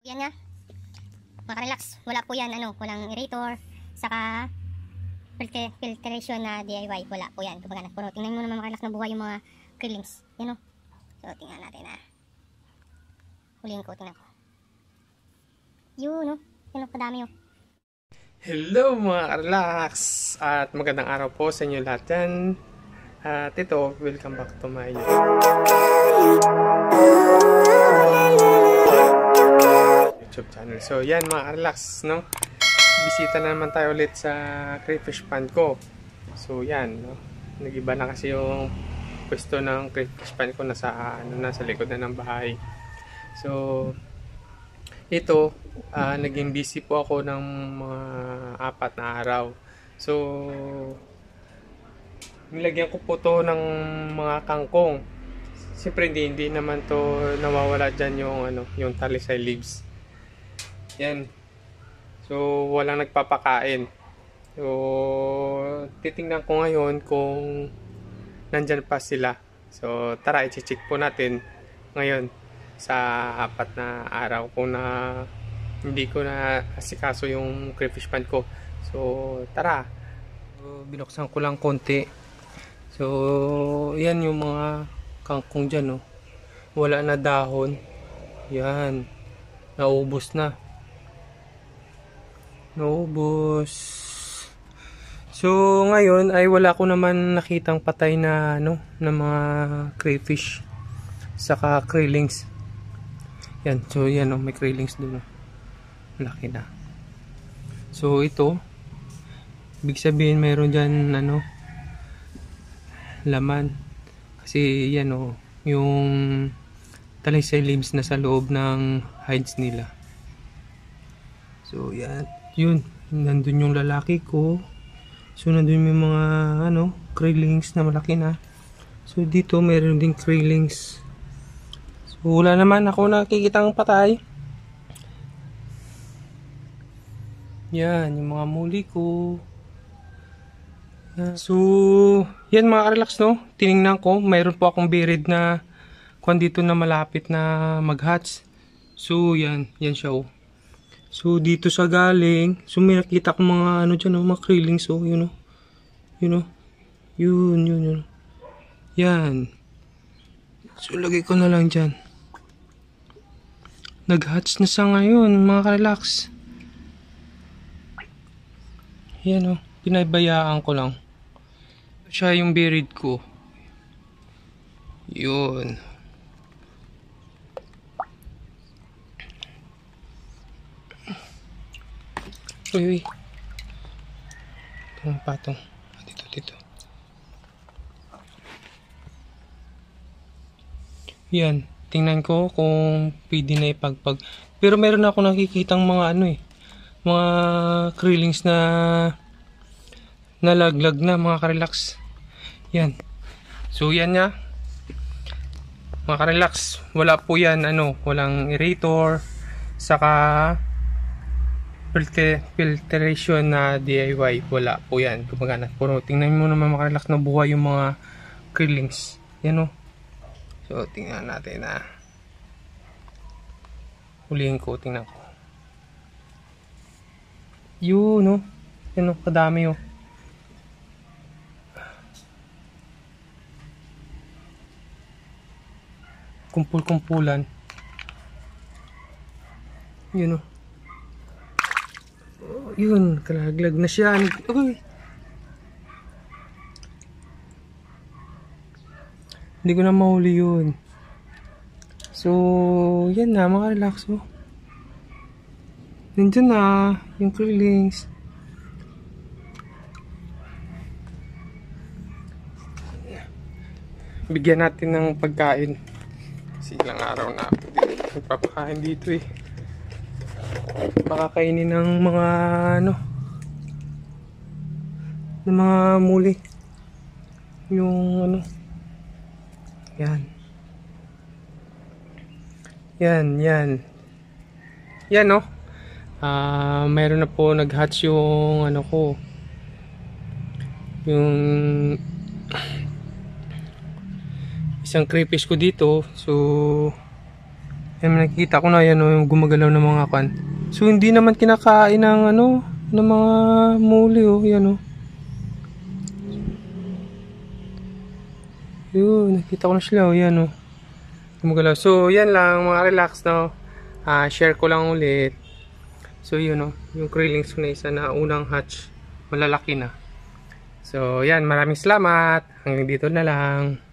Yan nga, makarelax. Wala po yan, walang aerator, saka filtration na DIY. Wala po yan. Kumbaga nagpuno. Tingnan mo naman makarelax na buhay yung mga krillings. Yan o. So, tingnan natin huliin ko, tingnan ko. Yun o. Yan o, kadami o. Hello mga karelax! At magandang araw po sa inyo lahat yan. At ito, welcome back to my YouTube channel. So yan mga karelax, no? Bisita na naman tayo ulit sa crayfish pond ko. So yan, no? Nag-iba na kasi yung pwesto ng crayfish pond ko nasa likod na ng bahay. So ito, naging busy po ako ng mga 4 na araw. So nilagyan ko po to ng mga kangkong. Siyempre hindi naman to nawawala dyan yung talisay leaves. Yan. So walang nagpapakain. So titingnan ko ngayon kung nandyan pa sila. So tara, i-check po natin ngayon sa 4 na araw kung hindi ko na asikaso yung crayfish pond ko. So tara. So, binuksan ko lang konti. So yan yung mga kangkong dyan, no? Wala na dahon. Yan. Naubos na. Naubos. So ngayon ay wala ko naman nakitang patay na na mga crayfish saka krillings. Yan. So yan, may krillings dun. Laki na. So ito, ibig sabihin mayroon dyan laman. Kasi yan yung talisay leaves na sa loob ng hides nila. So yan, yun, nandun yung lalaki ko. So nandun yung mga krillings na malaki na. So dito mayroon din krillings. So wala naman ako nakikitang patay. Yan yung mga muli ko. So yan mga karelax, no? Tiningnan ko, mayroon po akong buried na kung dito na malapit na mag-hatch. So yan siya oh. So dito sa galing, so may nakita ko mga dyan, mga krillings oh, yun. Yan. So lagay ko na lang dyan. Nag-hatch na sa ngayon mga karelax. Yan pinabayaan ko lang. Siya yung buried ko. Yun. Uy. Itong patong. Dito. Yan. Tingnan ko kung pwede na ipagpag. Pero meron ako nakikitang mga mga krillings na nalaglag na mga karelax. Yan. So yan nga. Mga karelax, wala po yan walang aerator saka filtration na DIY. Wala po yan. Kumbaga nagpuno. Tingnan mo naman mga karelax na buhay yung mga krillings. Yan So tingnan natin huliin ko, tingnan ko. Yun yan kadami kumpul-kumpulan. Yun yun, kalaglag na siya. Uy. Hindi ko na mahuli yun. So yan na mga relax nandyan na yung krillings. Bigyan natin ng pagkain. Kasi ilang araw na nagpapakain dito baka kainin ng mga ng mga muli yung yan mayroon na po nag-hatch yung ko yung isang crayfish ko dito. So Yan, nakikita ko na yan, oh, yung gumagalaw ng mga kwan. So, hindi naman kinakain ng ano, ng mga muli, oh. Yan, oh. Yun, nakita ko na sila, oh. Yan, oh. Gumagalaw. So, yan lang, mga relax, no. Share ko lang ulit. So, yun, oh. Yung krillings ko na isa na unang hatch, malalaki na. So, yan, maraming salamat. Hanggang dito na lang.